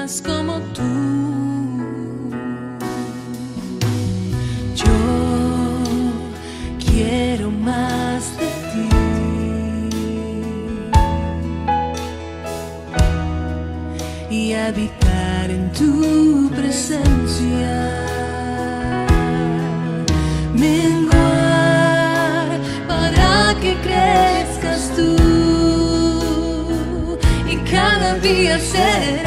más como tú. Yo quiero más de ti. Y habitar en tu presencia. Menguar para que crezcas tú. Y cada día seré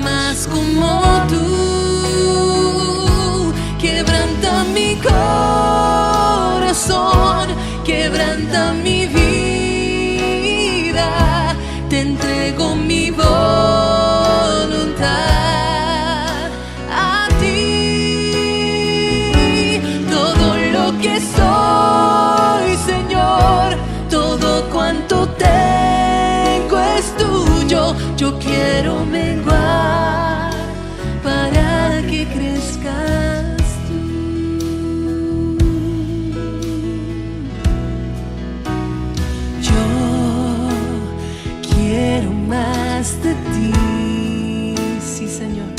más como tú. Quebranta mi corazón, quebranta mi vida. Te entrego mi voluntad a ti. Todo lo que soy, Señor, todo cuanto tengo es tuyo. Yo quiero menguar para que crezcas tú. Yo quiero más de ti, sí, Señor,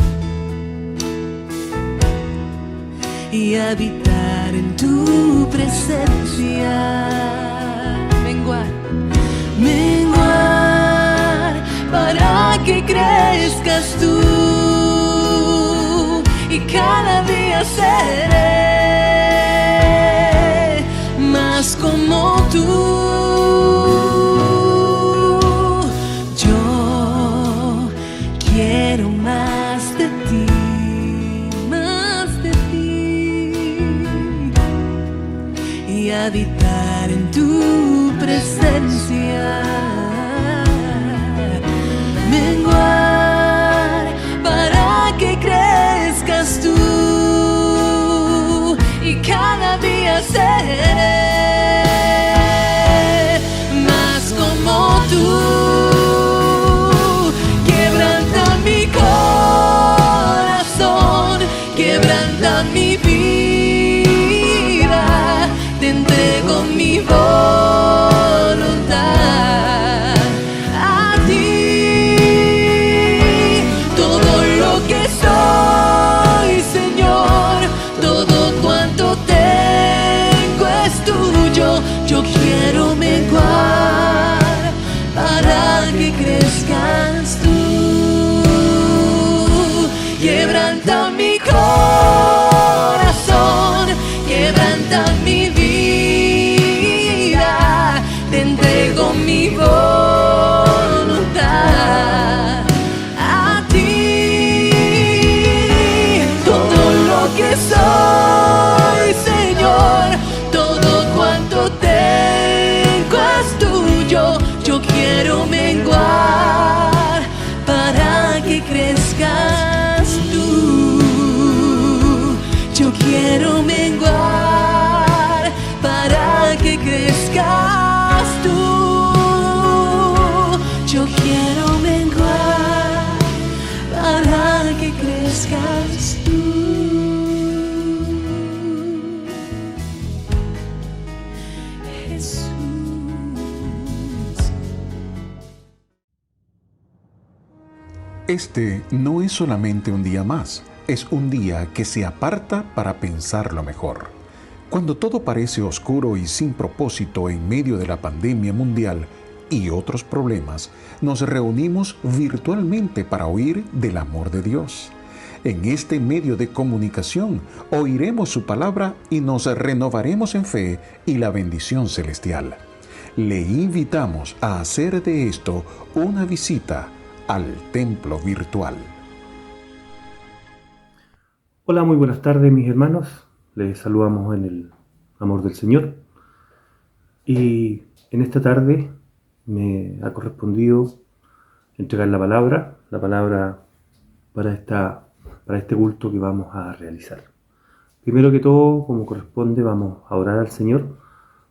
y habitar en tu presencia. Menguar, menguar para que crezcas tú. Y cada día seré más como tú. Quiero más de ti, y habitar en tu presencia. Menguar para que crezcas tú. Y cada día seré más como tú. Quebranta mi vida, te entrego mi voluntad a ti. Todo lo que soy, Señor, todo cuanto tengo es tuyo. Yo quiero menguar para que crezcas tú. Quebranta mi corazón, quebranta mi vida, te entrego mi voluntad a ti. Todo lo que soy, Señor, todo cuanto tengo es tuyo. Yo quiero menguar para que crezcas tú. Yo quiero menguar para que crezcas tú. Yo quiero menguar para que crezcas tú. Jesús. Este no es solamente un día más. Es un día que se aparta para pensarlo mejor. Cuando todo parece oscuro y sin propósito en medio de la pandemia mundial y otros problemas, nos reunimos virtualmente para oír del amor de Dios. En este medio de comunicación oiremos su palabra y nos renovaremos en fe y la bendición celestial. Le invitamos a hacer de esto una visita al templo virtual. Hola, muy buenas tardes, mis hermanos. Les saludamos en el amor del Señor. Y en esta tarde me ha correspondido entregar la palabra para este culto que vamos a realizar. Primero que todo, como corresponde, vamos a orar al Señor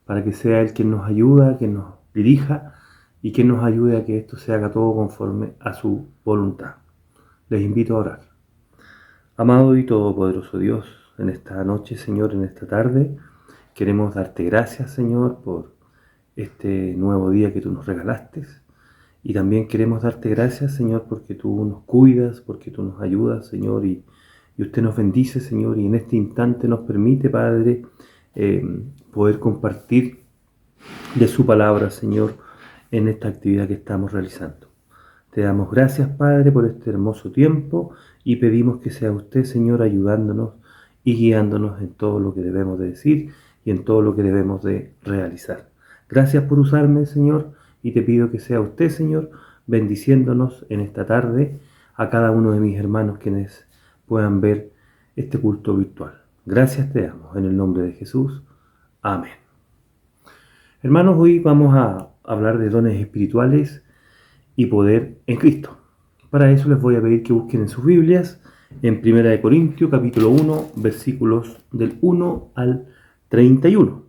para que sea Él quien nos ayuda, quien nos dirija y quien nos ayude a que esto se haga todo conforme a su voluntad. Les invito a orar. Amado y todopoderoso Dios, en esta noche, Señor, en esta tarde, queremos darte gracias, Señor, por este nuevo día que tú nos regalaste Y también queremos darte gracias, Señor, porque tú nos cuidas, porque tú nos ayudas, Señor, y usted nos bendice, Señor, y en este instante nos permite, Padre, poder compartir de su palabra, Señor, en esta actividad que estamos realizando. Te damos gracias, Padre, por este hermoso tiempo y pedimos que sea usted, Señor, ayudándonos y guiándonos en todo lo que debemos de decir y en todo lo que debemos de realizar. Gracias por usarme, Señor, y te pido que sea usted, Señor, bendiciéndonos en esta tarde a cada uno de mis hermanos quienes puedan ver este culto virtual. Gracias te damos en el nombre de Jesús. Amén. Hermanos, hoy vamos a hablar de dones espirituales y poder en Cristo. Para eso les voy a pedir que busquen en sus Biblias en 1 Corintios capítulo 1 versículos del 1 al 31.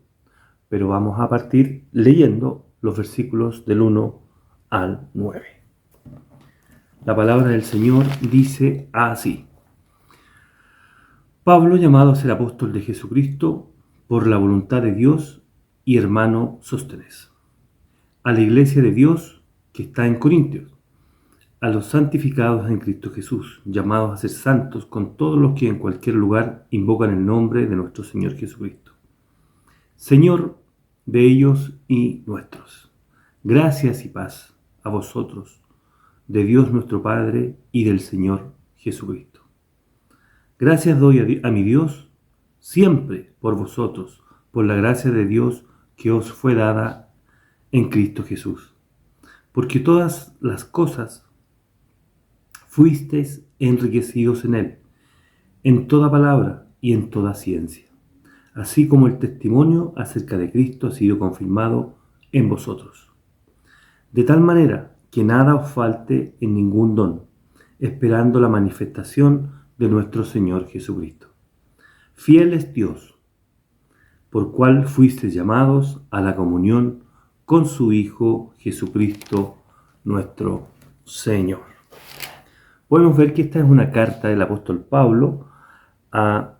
Pero vamos a partir leyendo los versículos del 1 al 9. La palabra del Señor dice así: Pablo, llamado a ser apóstol de Jesucristo por la voluntad de Dios, y hermano Sóstenes, a la iglesia de Dios que está en Corintios, a los santificados en Cristo Jesús, llamados a ser santos con todos los que en cualquier lugar invocan el nombre de nuestro Señor Jesucristo, Señor de ellos y nuestros. Gracias y paz a vosotros, de Dios nuestro Padre y del Señor Jesucristo. Gracias doy a mi Dios siempre por vosotros, por la gracia de Dios que os fue dada en Cristo Jesús. Porque todas las cosas fuisteis enriquecidos en Él, en toda palabra y en toda ciencia, así como el testimonio acerca de Cristo ha sido confirmado en vosotros. De tal manera que nada os falte en ningún don, esperando la manifestación de nuestro Señor Jesucristo. Fiel es Dios, por cual fuisteis llamados a la comunión con su Hijo Jesucristo, nuestro Señor. Podemos ver que esta es una carta del apóstol Pablo a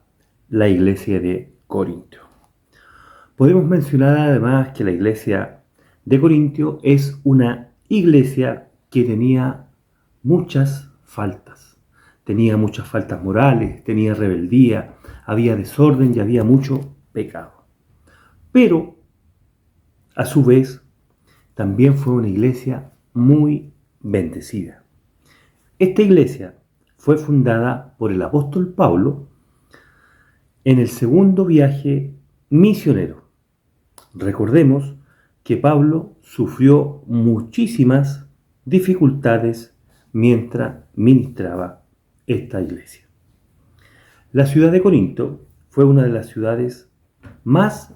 la iglesia de Corintio. Podemos mencionar además que la iglesia de Corintio es una iglesia que tenía muchas faltas. Tenía muchas faltas morales, tenía rebeldía, había desorden y había mucho pecado. Pero, a su vez, también fue una iglesia muy bendecida. Esta iglesia fue fundada por el apóstol Pablo en el segundo viaje misionero. Recordemos que Pablo sufrió muchísimas dificultades mientras ministraba esta iglesia. La ciudad de Corinto fue una de las ciudades más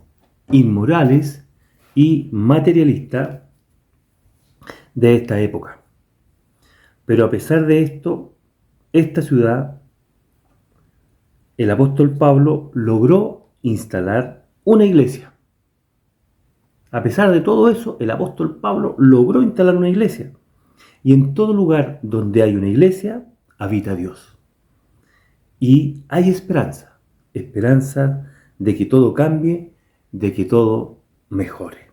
inmorales y materialistas de esta época. Pero a pesar de esto, esta ciudad, el apóstol Pablo logró instalar una iglesia. A pesar de todo eso, el apóstol Pablo logró instalar una iglesia. Y en todo lugar donde hay una iglesia, habita Dios. Y hay esperanza, esperanza de que todo cambie, de que todo mejore.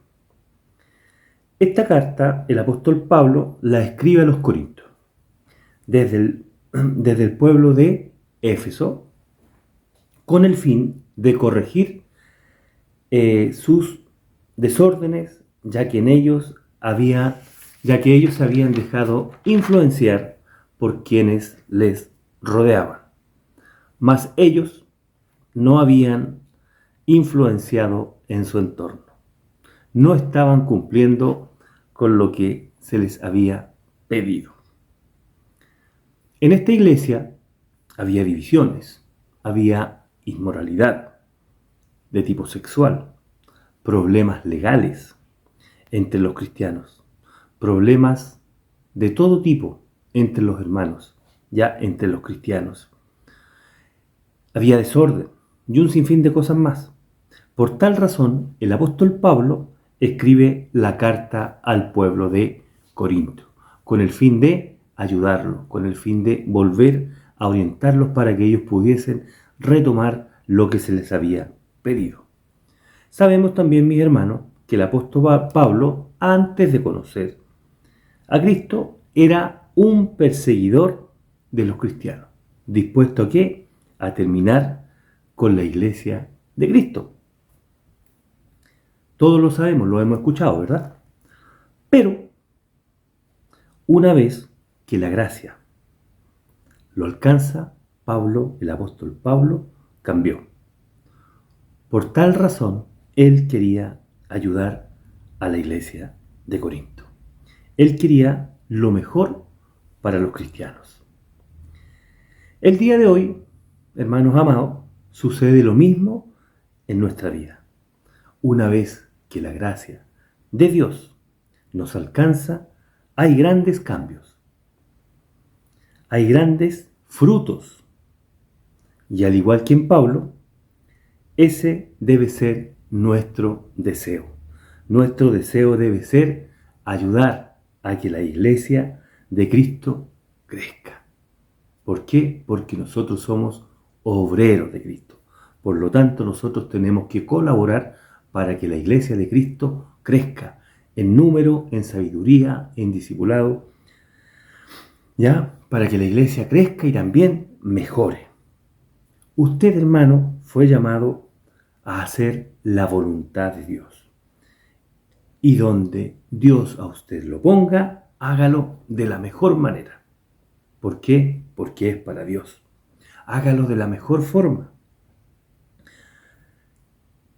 Esta carta, el apóstol Pablo la escribe a los corintios, desde el pueblo de Éfeso, con el fin de corregir sus desórdenes, ya que ellos se habían dejado influenciar por quienes les rodeaban. Mas ellos no habían influenciado en su entorno. No estaban cumpliendo con lo que se les había pedido. En esta iglesia había divisiones, había inmoralidad de tipo sexual, problemas legales entre los cristianos, problemas de todo tipo entre los hermanos, ya entre los cristianos. Había desorden y un sinfín de cosas más. Por tal razón, el apóstol Pablo escribe la carta al pueblo de Corinto, con el fin de ayudarlo, con el fin de volver a orientarlos para que ellos pudiesen retomar lo que se les había pedido. Sabemos también, mis hermanos, que el apóstol Pablo, antes a Cristo, era un perseguidor de los cristianos. ¿Dispuesto a qué? A terminar con la iglesia de Cristo. Todos lo sabemos, lo hemos escuchado, ¿verdad? Pero, una vez que la gracia lo alcanza, Pablo, el apóstol Pablo, cambió. Por tal razón, él quería ayudar a la iglesia de Corinto. Él quería lo mejor para los cristianos. El día de hoy, hermanos amados, sucede lo mismo en nuestra vida. Una vez que la gracia de Dios nos alcanza, hay grandes cambios. Hay grandes frutos. Y al igual que en Pablo, ese debe ser nuestro deseo. Nuestro deseo debe ser ayudar a que la iglesia de Cristo crezca. ¿Por qué? Porque nosotros somos obreros de Cristo. Por lo tanto, nosotros tenemos que colaborar para que la iglesia de Cristo crezca en número, en sabiduría, en discipulado, ¿ya? Para que la iglesia crezca y también mejore. Usted, hermano, fue llamado a hacer la voluntad de Dios. Y donde Dios a usted lo ponga, hágalo de la mejor manera. ¿Por qué? Porque es para Dios. Hágalo de la mejor forma.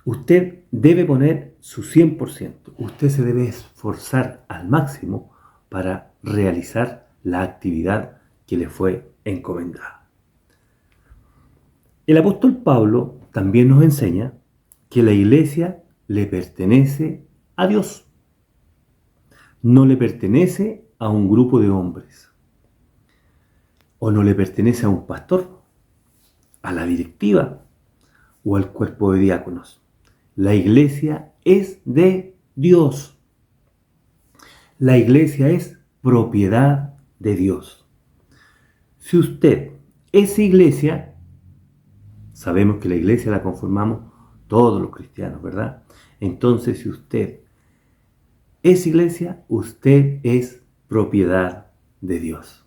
Usted debe poner su 100%. Usted se debe esforzar al máximo para realizar la actividad que le fue encomendada. El apóstol Pablo también nos enseña que la iglesia le pertenece a Dios. No le pertenece a un grupo de hombres. O no le pertenece a un pastor, a la directiva o al cuerpo de diáconos. La iglesia es de Dios. La iglesia es propiedad de Dios. Si usted es iglesia, sabemos que la iglesia la conformamos todos los cristianos, ¿verdad? Entonces, si usted es iglesia, usted es propiedad de Dios.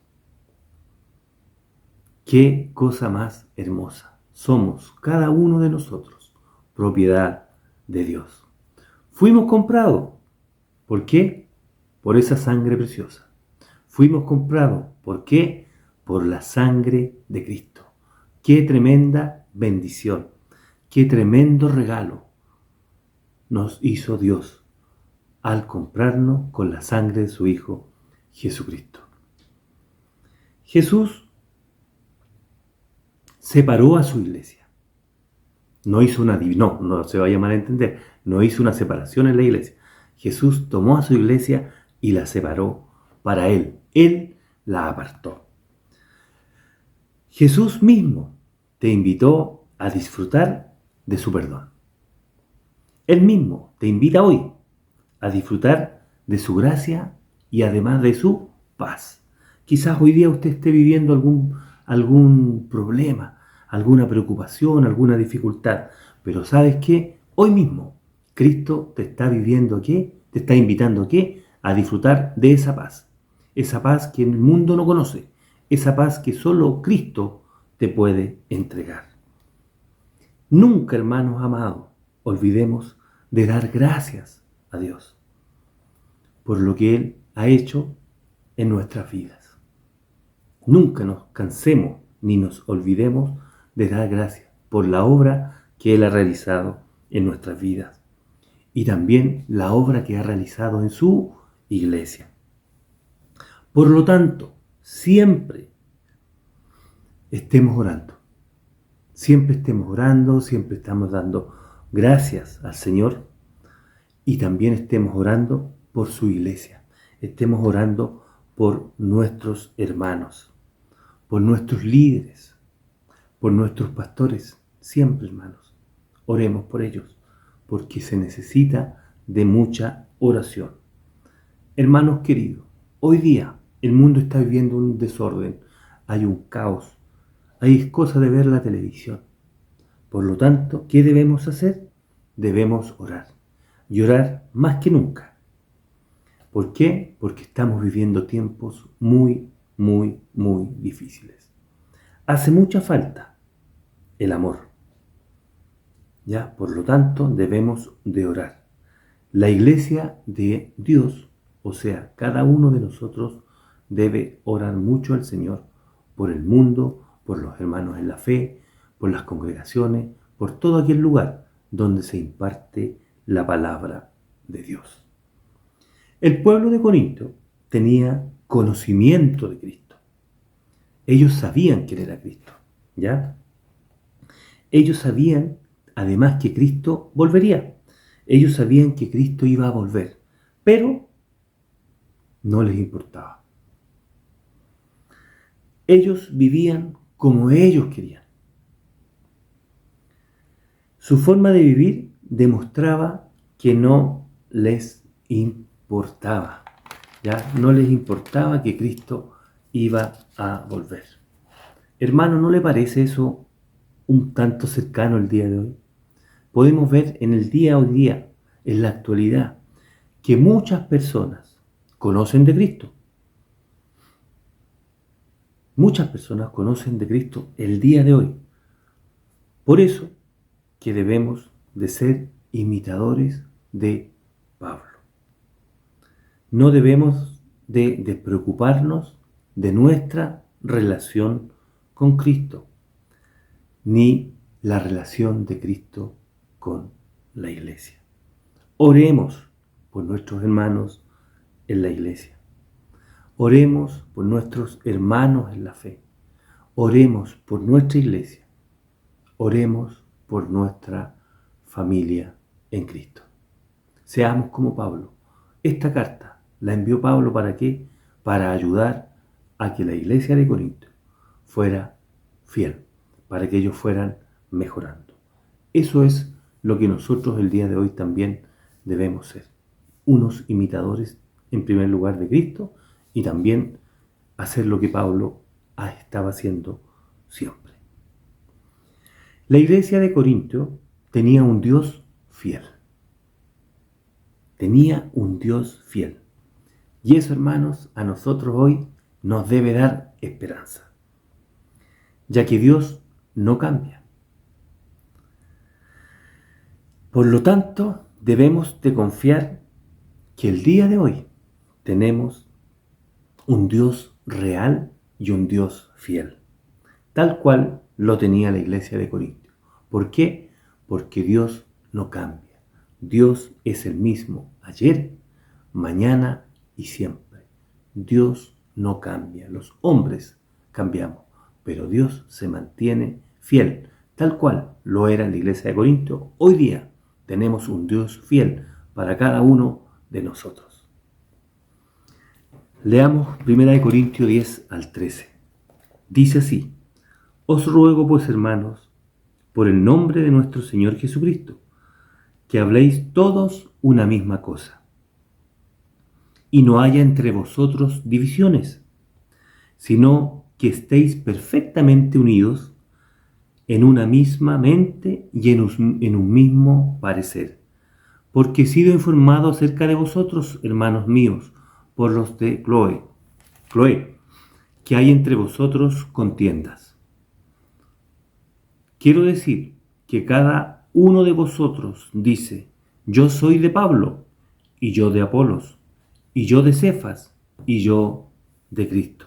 ¡Qué cosa más hermosa! Somos cada uno de nosotros propiedad de Dios. Fuimos comprados. ¿Por qué? Por esa sangre preciosa. Fuimos comprados. ¿Por qué? Por la sangre de Cristo. ¡Qué tremenda bendición! ¡Qué tremendo regalo nos hizo Dios al comprarnos con la sangre de su Hijo Jesucristo! Jesús separó a su iglesia. No hizo no se vaya a malentender, no hizo una separación en la iglesia. Jesús tomó a su iglesia y la separó para Él. Él la apartó. Jesús mismo te invitó a disfrutar de su perdón. Él mismo te invita hoy a disfrutar de su gracia y además de su paz. Quizás hoy día usted esté viviendo algún problema, alguna preocupación, alguna dificultad, pero ¿sabes qué? Hoy mismo Cristo te está viviendo ¿qué? Te está invitando ¿qué? A disfrutar de esa paz que el mundo no conoce, esa paz que solo Cristo te puede entregar. Nunca, hermanos amados, olvidemos de dar gracias a Dios por lo que Él ha hecho en nuestras vidas. Nunca nos cansemos ni nos olvidemos de dar gracias por la obra que Él ha realizado en nuestras vidas y también la obra que ha realizado en su iglesia. Por lo tanto, siempre estemos orando. Siempre estemos orando, siempre estamos dando gracias al Señor y también estemos orando por su iglesia. Estemos orando por nuestros hermanos, por nuestros líderes, por nuestros pastores. Siempre, hermanos, oremos por ellos, porque se necesita de mucha oración. Hermanos queridos, hoy día el mundo está viviendo un desorden, hay un caos, hay cosas de ver la televisión. Por lo tanto, ¿qué debemos hacer? Debemos orar, y orar más que nunca, ¿Por qué? Porque estamos viviendo tiempos muy, muy, muy difíciles. Hace mucha falta el amor. ¿Ya? Por lo tanto, debemos de orar. La iglesia de Dios, o sea, cada uno de nosotros debe orar mucho al Señor por el mundo, por los hermanos en la fe, por las congregaciones, por todo aquel lugar donde se imparte la palabra de Dios. El pueblo de Corinto tenía conocimiento de Cristo. Ellos sabían quién era Cristo, ¿ya? Ellos sabían, además, que Cristo volvería. Ellos sabían que Cristo iba a volver, pero no les importaba. Ellos vivían como ellos querían. Su forma de vivir demostraba que no les importaba, ¿ya? No les importaba que Cristo iba a volver. Hermano, ¿no le parece eso un tanto cercano el día de hoy? Podemos ver en el día hoy día, en la actualidad, que muchas personas conocen de Cristo. Muchas personas conocen de Cristo el día de hoy. Por eso que debemos de ser imitadores de Pablo. No debemos de despreocuparnos de nuestra relación con Cristo, ni la relación de Cristo con la iglesia. Oremos por nuestros hermanos en la iglesia. Oremos por nuestros hermanos en la fe. Oremos por nuestra iglesia. Oremos por nuestra familia en Cristo. Seamos como Pablo. Esta carta la envió Pablo ¿para qué? Para ayudar a que la iglesia de Corinto fuera fiel, para que ellos fueran mejorando. Eso es lo que nosotros el día de hoy también debemos ser. Unos imitadores en primer lugar de Cristo y también hacer lo que Pablo estaba haciendo siempre. La iglesia de Corinto tenía un Dios fiel. Tenía un Dios fiel. Y eso, hermanos, a nosotros hoy nos debe dar esperanza, ya que Dios no cambia. Por lo tanto, debemos de confiar que el día de hoy tenemos un Dios real y un Dios fiel, tal cual lo tenía la iglesia de Corinto. ¿Por qué? Porque Dios no cambia. Dios es el mismo ayer, mañana y siempre. Dios no cambia. Los hombres cambiamos, pero Dios se mantiene fiel, tal cual lo era en la iglesia de Corinto. Hoy día tenemos un Dios fiel para cada uno de nosotros. Leamos 1 Corintios 10 al 13. Dice así: Os ruego pues, hermanos, por el nombre de nuestro Señor Jesucristo, que habléis todos una misma cosa, y no haya entre vosotros divisiones, sino que estéis perfectamente unidos en una misma mente y en un mismo parecer. Porque he sido informado acerca de vosotros, hermanos míos, por los de Cloé, que hay entre vosotros contiendas. Quiero decir que cada uno de vosotros dice: yo soy de Pablo, y yo de Apolos, y yo de Cefas, y yo de Cristo.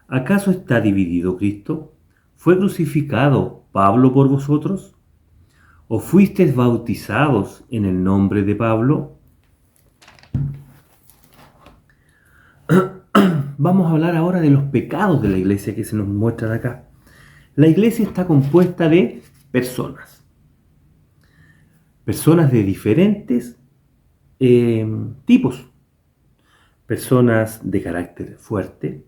¿Acaso está dividido Cristo? ¿Fue crucificado Pablo por vosotros? ¿O fuisteis bautizados en el nombre de Pablo? Vamos a hablar ahora de los pecados de la iglesia que se nos muestran acá. La iglesia está compuesta de personas. Personas de diferentes tipos. Personas de carácter fuerte.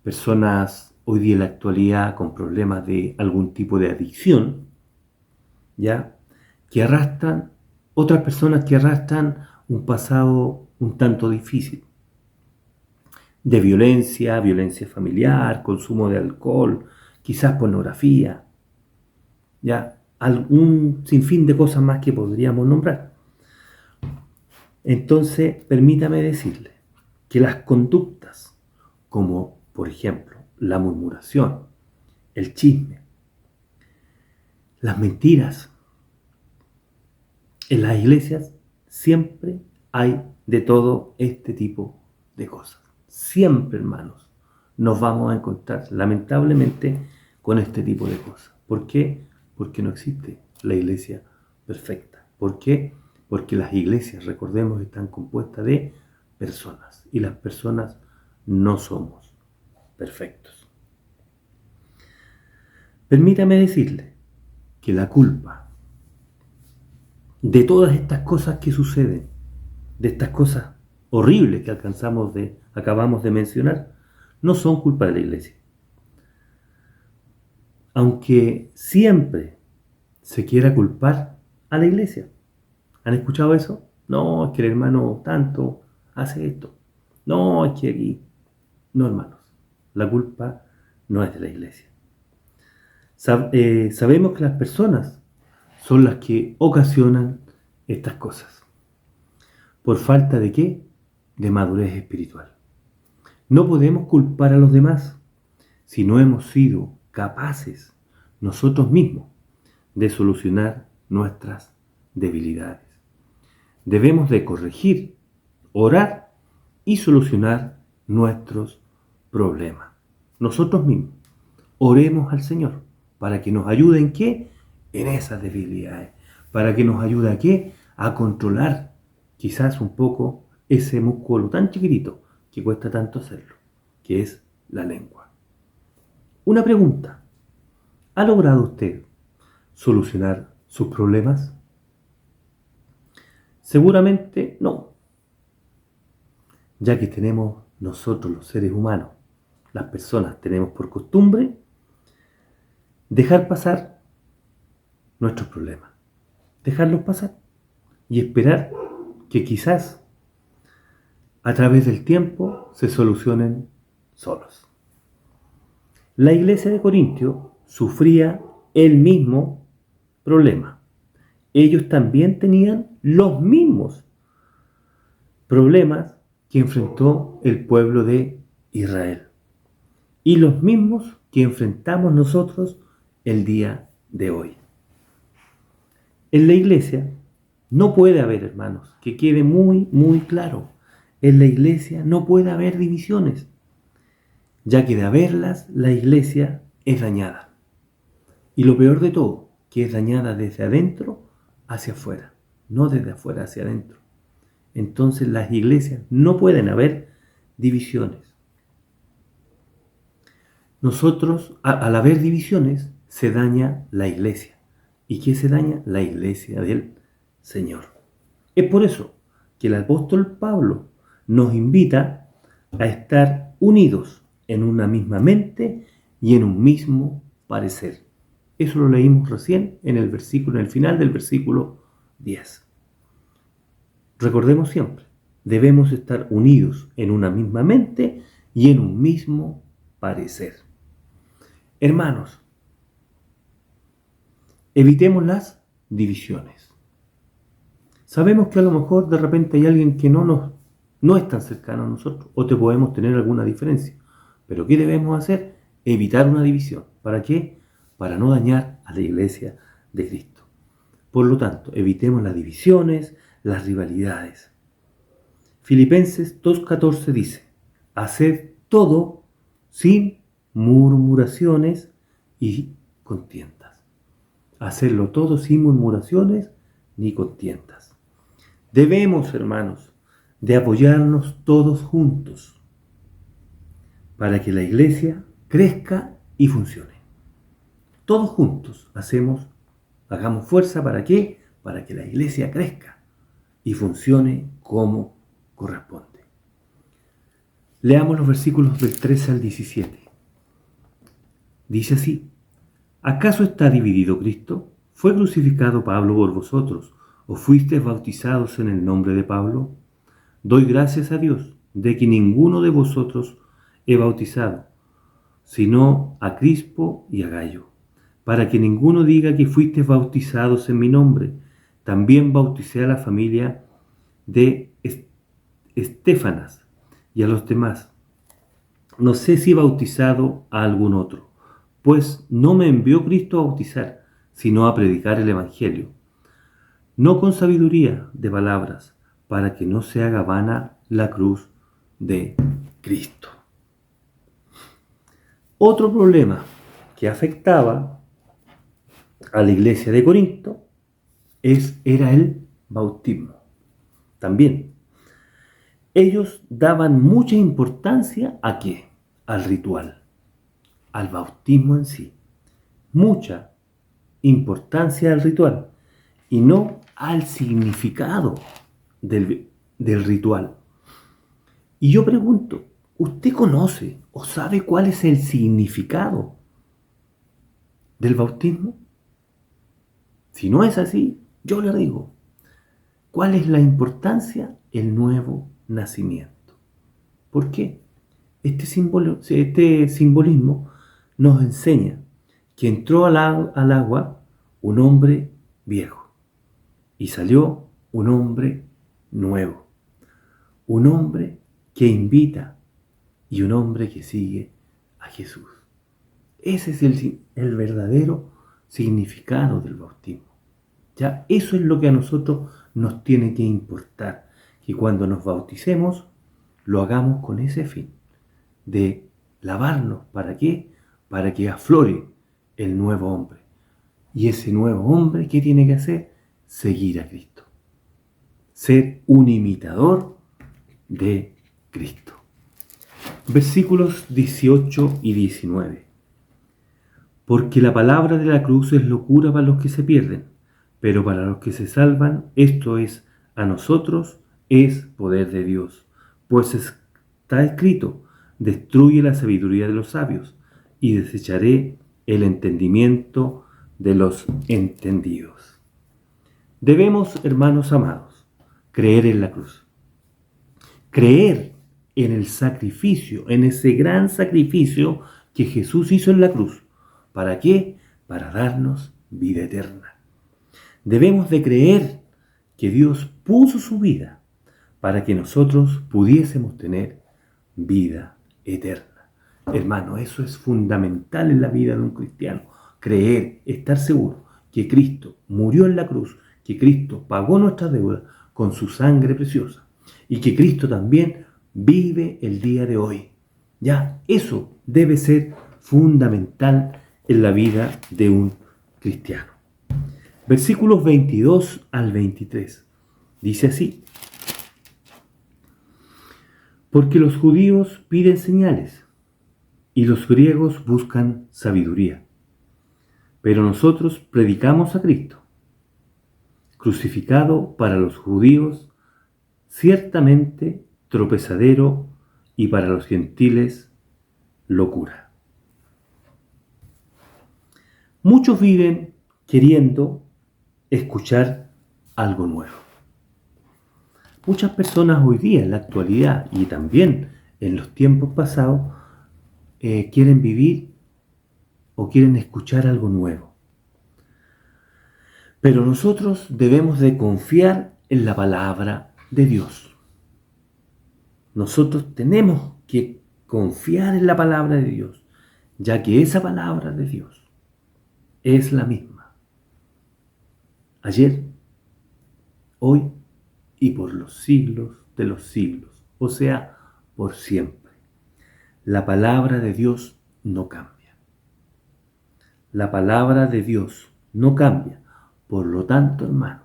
Personas hoy día en la actualidad con problemas de algún tipo de adicción, ¿ya? Que arrastran, otras personas que arrastran un pasado un tanto difícil, de violencia familiar, consumo de alcohol, quizás pornografía, ¿ya? Un sinfín de cosas más que podríamos nombrar. Entonces, permítame decirle que las conductas, como por ejemplo la murmuración, el chisme, las mentiras, en las iglesias siempre hay de todo este tipo de cosas. Siempre, hermanos, nos vamos a encontrar, lamentablemente, con este tipo de cosas. ¿Por qué? Porque no existe la iglesia perfecta. ¿Por qué? Porque las iglesias, recordemos, están compuestas de personas y las personas no somos perfectos. Permítame decirle que la culpa de todas estas cosas que suceden, de estas cosas horribles que acabamos de mencionar, no son culpa de la iglesia. Aunque siempre se quiera culpar a la iglesia. ¿Han escuchado eso? No, es que el hermano tanto hace esto. No, es que aquí. No, hermanos. La culpa no es de la iglesia. Sabemos que las personas son las que ocasionan estas cosas. ¿Por falta de qué? De madurez espiritual. No podemos culpar a los demás si no hemos sido capaces nosotros mismos de solucionar nuestras debilidades. Debemos de corregir, orar y solucionar nuestros problemas. Nosotros mismos oremos al Señor para que nos ayude en qué? En esas debilidades. Para que nos ayude a qué? A controlar quizás un poco ese músculo tan chiquitito que cuesta tanto hacerlo, que es la lengua. Una pregunta. ¿Ha logrado usted solucionar sus problemas? Seguramente no, ya que tenemos nosotros los seres humanos, las personas tenemos por costumbre dejar pasar nuestros problemas, dejarlos pasar y esperar que quizás a través del tiempo se solucionen solos. La iglesia de Corintio sufría el mismo problema. Ellos también tenían los mismos problemas que enfrentó el pueblo de Israel y los mismos que enfrentamos nosotros el día de hoy. En la iglesia no puede haber, hermanos, que quede muy, muy claro, en la iglesia no puede haber divisiones, ya que de haberlas la iglesia es dañada. Y lo peor de todo, que es dañada desde adentro hacia afuera, no desde afuera hacia adentro. Entonces las iglesias no pueden haber divisiones. Nosotros, al haber divisiones, se daña la iglesia. ¿Y qué se daña? La iglesia del Señor. Es por eso que el apóstol Pablo nos invita a estar unidos en una misma mente y en un mismo parecer. Eso lo leímos recién en el final del versículo 10. Recordemos siempre, debemos estar unidos en una misma mente y en un mismo parecer. Hermanos, evitemos las divisiones. Sabemos que a lo mejor de repente hay alguien que no es tan cercano a nosotros o te podemos tener alguna diferencia. Pero ¿qué debemos hacer? Evitar una división. ¿Para qué? Para no dañar a la iglesia de Cristo. Por lo tanto, evitemos las divisiones, las rivalidades. Filipenses 2:14 dice, haced todo sin murmuraciones y contiendas. Hacerlo todo sin murmuraciones ni contiendas. Debemos, hermanos, de apoyarnos todos juntos para que la iglesia crezca y funcione. Todos juntos hagamos fuerza, ¿para qué? Para que la iglesia crezca y funcione como corresponde. Leamos los versículos del 13 al 17. Dice así, ¿acaso está dividido Cristo? ¿Fue crucificado Pablo por vosotros? ¿O fuisteis bautizados en el nombre de Pablo? Doy gracias a Dios de que ninguno de vosotros he bautizado, sino a Crispo y a Gayo, para que ninguno diga que fuisteis bautizados en mi nombre. También bauticé a la familia de Estéfanas y a los demás: no sé si he bautizado a algún otro, pues no me envió Cristo a bautizar, sino a predicar el Evangelio, no con sabiduría de palabras, para que no se haga vana la cruz de Cristo. Otro problema que afectaba a la iglesia de Corinto era el bautismo. También ellos daban mucha importancia ¿a qué? Al ritual, al bautismo en sí. Mucha importancia al ritual y no al significado del ritual. Y yo pregunto, ¿usted conoce o sabe cuál es el significado del bautismo? Si no es así, yo le digo, ¿cuál es la importancia? El nuevo nacimiento. ¿Por qué? Este simbolismo nos enseña que entró al agua un hombre viejo y salió un hombre nuevo, un hombre que invita y un hombre que sigue a Jesús. Ese es el verdadero significado del bautismo. Ya, eso es lo que a nosotros nos tiene que importar, que cuando nos bauticemos lo hagamos con ese fin de lavarnos. ¿Para qué? Para que aflore el nuevo hombre. Y ese nuevo hombre, ¿qué tiene que hacer? Seguir a Cristo. Ser un imitador de Cristo. Versículos 18 y 19. Porque la palabra de la cruz es locura para los que se pierden, pero para los que se salvan, esto es, a nosotros, es poder de Dios. Pues está escrito: destruye la sabiduría de los sabios y desecharé el entendimiento de los entendidos. Debemos, hermanos amados, creer en la cruz. Creer en el sacrificio, en ese gran sacrificio que Jesús hizo en la cruz. ¿Para qué? Para darnos vida eterna. Debemos de creer que Dios puso su vida para que nosotros pudiésemos tener vida eterna. Hermano, eso es fundamental en la vida de un cristiano. Creer, estar seguro que Cristo murió en la cruz, que Cristo pagó nuestra deuda con su sangre preciosa y que Cristo también vive el día de hoy. Ya, eso debe ser fundamental en la vida de un cristiano. Versículos 22 al 23. Dice así: porque los judíos piden señales y los griegos buscan sabiduría. Pero nosotros predicamos a Cristo, crucificado para los judíos, ciertamente tropezadero, y para los gentiles, locura. Muchos viven queriendo escuchar algo nuevo. Muchas personas hoy día, en la actualidad y también en los tiempos pasados, quieren vivir o quieren escuchar algo nuevo. Pero nosotros debemos de confiar en la palabra de Dios. Nosotros tenemos que confiar en la palabra de Dios, ya que esa palabra de Dios es la misma ayer, hoy y por los siglos de los siglos, o sea, por siempre. La palabra de Dios no cambia. La palabra de Dios no cambia. Por lo tanto, hermano,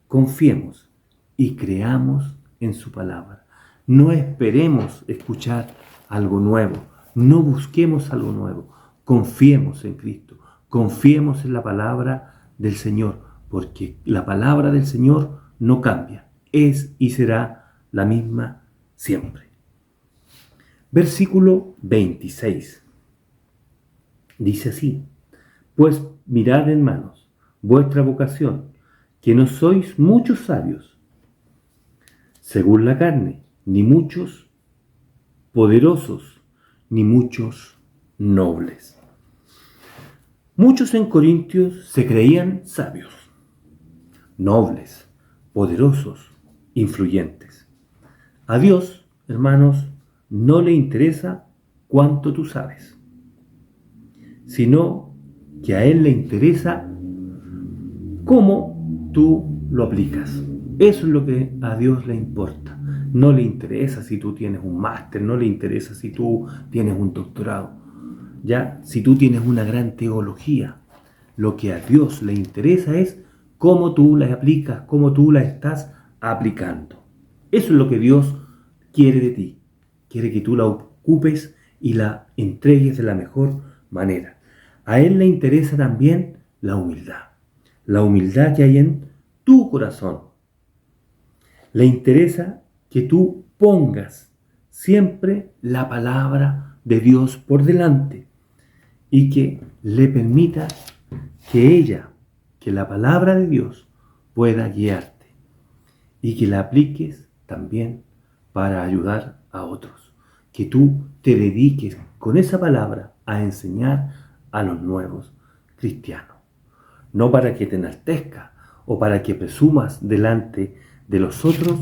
confiemos y creamos en su palabra. No esperemos escuchar algo nuevo. No busquemos algo nuevo. Confiemos en Cristo. Confiemos en la palabra del Señor, porque la palabra del Señor no cambia. Es y será la misma siempre. Versículo 26. Dice así: pues mirad, hermanos, vuestra vocación, que no sois muchos sabios, según la carne, ni muchos poderosos, ni muchos nobles. Muchos en Corintios se creían sabios, nobles, poderosos, influyentes. A Dios, hermanos, no le interesa cuánto tú sabes, sino que a Él le interesa cómo tú lo aplicas. Eso es lo que a Dios le importa. No le interesa si tú tienes un máster, no le interesa si tú tienes un doctorado. Ya, si tú tienes una gran teología, lo que a Dios le interesa es cómo tú la aplicas, cómo tú la estás aplicando. Eso es lo que Dios quiere de ti. Quiere que tú la ocupes y la entregues de la mejor manera. A Él le interesa también la humildad que hay en tu corazón. Le interesa que tú pongas siempre la palabra de Dios por delante y que le permitas que la palabra de Dios pueda guiarte y que la apliques también para ayudar a otros. Que tú te dediques con esa palabra a enseñar a los nuevos cristianos. No para que te enaltezcas o para que presumas delante de los otros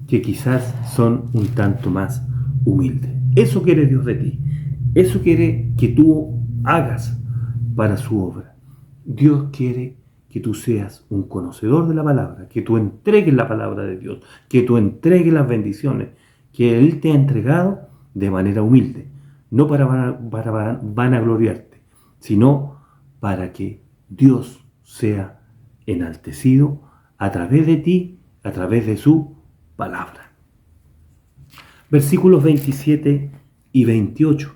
que quizás son un tanto más humildes. Eso quiere Dios de ti. Eso quiere que tú hagas para su obra. Dios quiere que tú seas un conocedor de la palabra, que tú entregues la palabra de Dios, que tú entregues las bendiciones que Él te ha entregado de manera humilde, no para vanagloriarte, sino para que Dios sea enaltecido a través de ti, a través de su palabra. Versículos 27 y 28.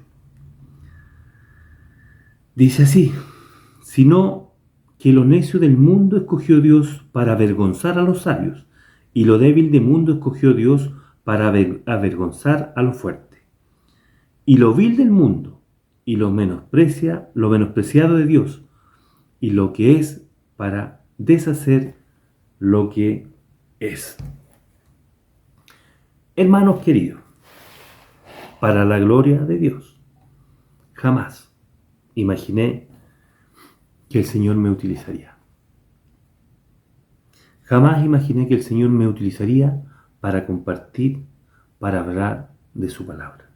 Dice así: sino que lo necio del mundo escogió Dios para avergonzar a los sabios, y lo débil del mundo escogió Dios para avergonzar a lo fuerte. Y lo vil del mundo, y lo menospreciado de Dios, y lo que es para deshacer lo que es. Hermanos queridos, para la gloria de Dios, jamás imaginé que el Señor me utilizaría. Jamás imaginé que el Señor me utilizaría para compartir, para hablar de su palabra.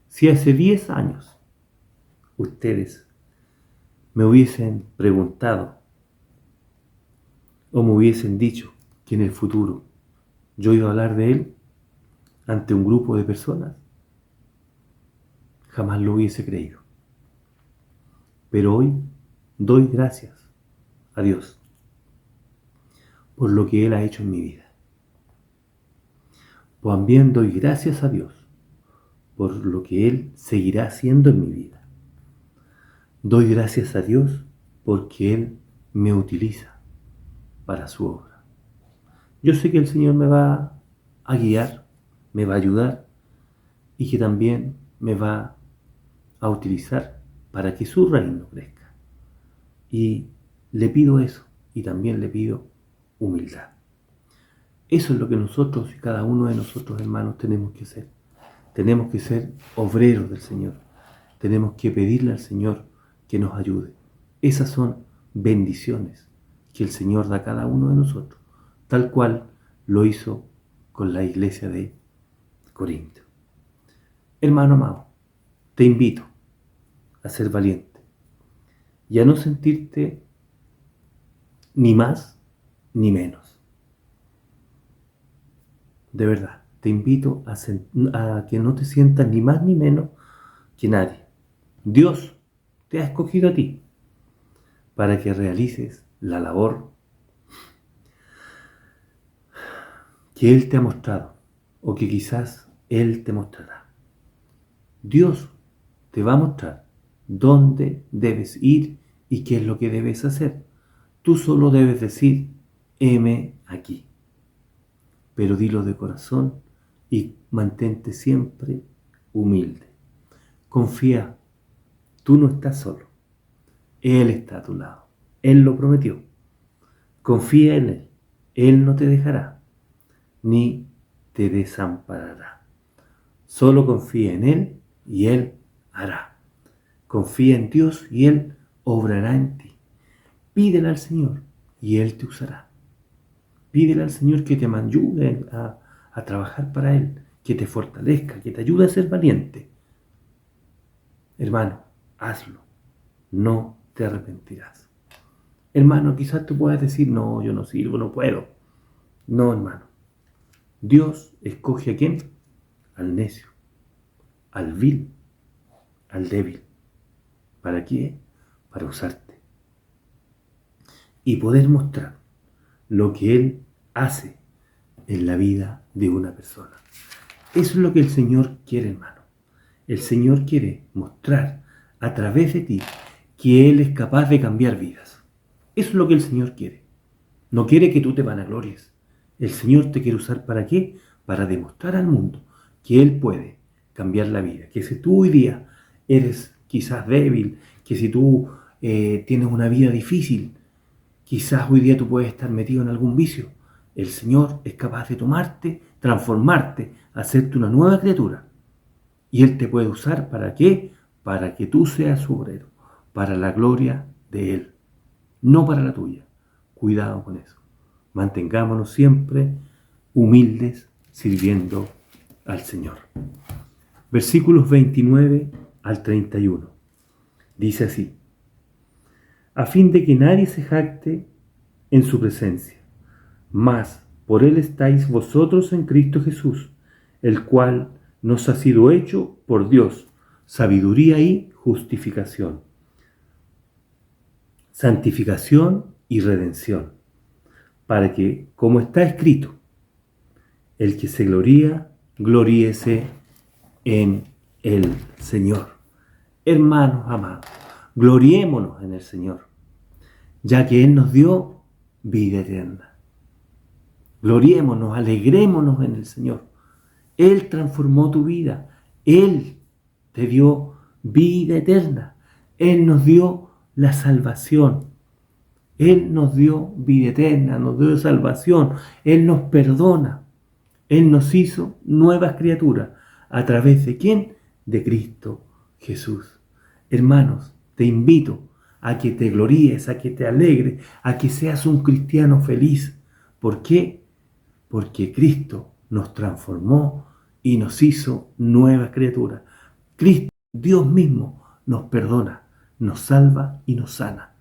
Si hace 10 años ustedes me hubiesen preguntado o me hubiesen dicho que en el futuro yo iba a hablar de Él ante un grupo de personas, jamás lo hubiese creído. Pero hoy doy gracias a Dios por lo que Él ha hecho en mi vida. También doy gracias a Dios por lo que Él seguirá haciendo en mi vida. Doy gracias a Dios porque Él me utiliza para su obra. Yo sé que el Señor me va a guiar, me va a ayudar y que también me va a utilizar para que su reino crezca. Y le pido eso y también le pido humildad. Eso es lo que nosotros y cada uno de nosotros, hermanos, tenemos que hacer. Tenemos que ser obreros del Señor. Tenemos que pedirle al Señor que nos ayude. Esas son bendiciones que el Señor da a cada uno de nosotros, tal cual lo hizo con la iglesia de Corinto. Hermano amado, te invito a ser valiente y a no sentirte ni más ni menos. De verdad, te invito a que no te sientas ni más ni menos que nadie. Dios te ha escogido a ti para que realices la labor que Él te ha mostrado o que quizás Él te mostrará. Dios te va a mostrar dónde debes ir y qué es lo que debes hacer. Tú solo debes decir: heme aquí. Pero dilo de corazón y mantente siempre humilde. Confía, tú no estás solo. Él está a tu lado. Él lo prometió. Confía en Él. Él no te dejará ni te desamparará. Solo confía en Él y Él hará. Confía en Dios y Él obrará en ti. Pídele al Señor y Él te usará. Pídele al Señor que te ayude a a trabajar para Él, que te fortalezca, que te ayude a ser valiente. Hermano, hazlo, no te arrepentirás. Hermano, quizás tú puedas decir, no, yo no sirvo, no puedo. No, hermano. Dios escoge a quién? Al necio, al vil, al débil. ¿Para qué? Para usarte. Y poder mostrar lo que Él hace en la vida de una persona. Eso es lo que el Señor quiere, hermano. El Señor quiere mostrar a través de ti que Él es capaz de cambiar vidas. Eso es lo que el Señor quiere. No quiere que tú te vanaglories. El Señor te quiere usar ¿para qué? Para demostrar al mundo que Él puede cambiar la vida. Que si tú hoy día eres quizás débil, que si tú tienes una vida difícil, quizás hoy día tú puedes estar metido en algún vicio. El Señor es capaz de tomarte, transformarte, hacerte una nueva criatura. Y Él te puede usar ¿para qué? Para que tú seas su obrero, para la gloria de Él, no para la tuya. Cuidado con eso. Mantengámonos siempre humildes sirviendo al Señor. Versículos 29 al 31. Dice así: a fin de que nadie se jacte en su presencia, mas por Él estáis vosotros en Cristo Jesús, el cual nos ha sido hecho por Dios sabiduría y justificación, santificación y redención, para que, como está escrito, el que se gloría, gloríese en el Señor. Hermanos amados, gloriémonos en el Señor, ya que Él nos dio vida eterna. Gloriémonos, alegrémonos en el Señor. Él transformó tu vida. Él te dio vida eterna. Él nos dio la salvación. Él nos dio vida eterna, nos dio salvación. Él nos perdona. Él nos hizo nuevas criaturas. ¿A través de quién? De Cristo Jesús. Hermanos, te invito a que te gloríes, a que te alegres, a que seas un cristiano feliz. ¿Por qué? Porque Cristo nos transformó y nos hizo nuevas criaturas. Cristo, Dios mismo, nos perdona, nos salva y nos sana.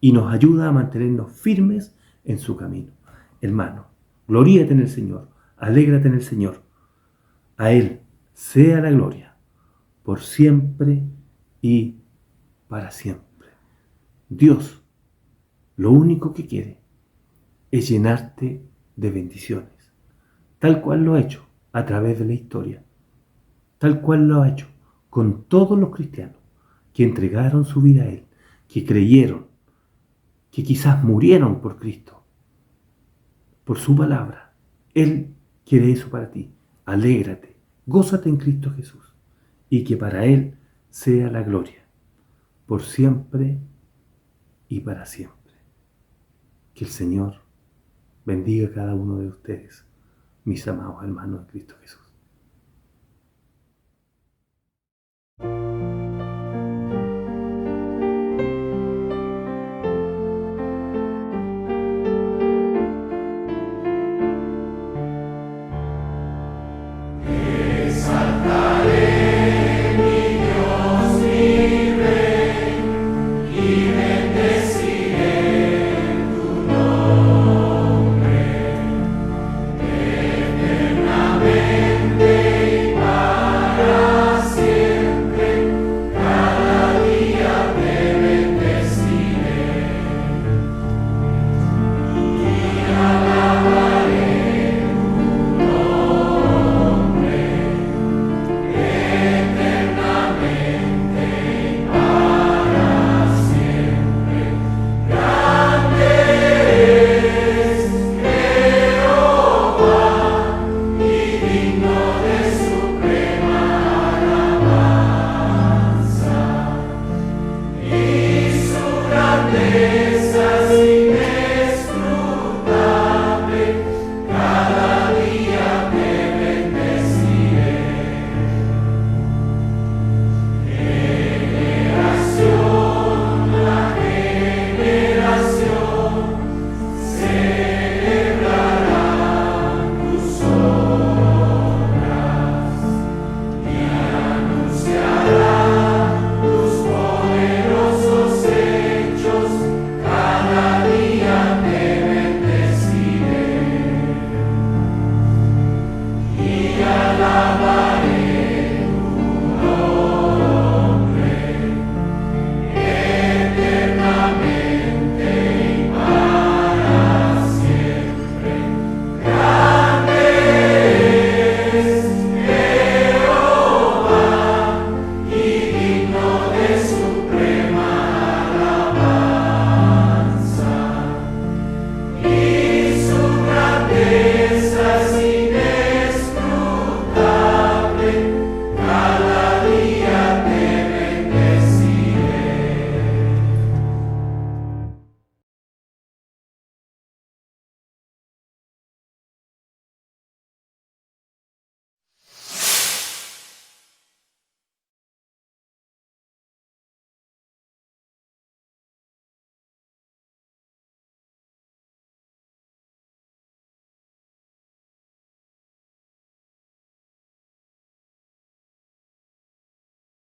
Y nos ayuda a mantenernos firmes en su camino. Hermano, gloríate en el Señor, alégrate en el Señor. A Él sea la gloria, por siempre y para siempre. Dios, lo único que quiere es llenarte de bendiciones, tal cual lo ha hecho a través de la historia, tal cual lo ha hecho con todos los cristianos que entregaron su vida a Él, que creyeron, que quizás murieron por Cristo, por su palabra. Él quiere eso para ti. Alégrate, gózate en Cristo Jesús, y que para Él sea la gloria, por siempre y para siempre. Que el Señor bendiga a cada uno de ustedes, mis amados hermanos en Cristo Jesús.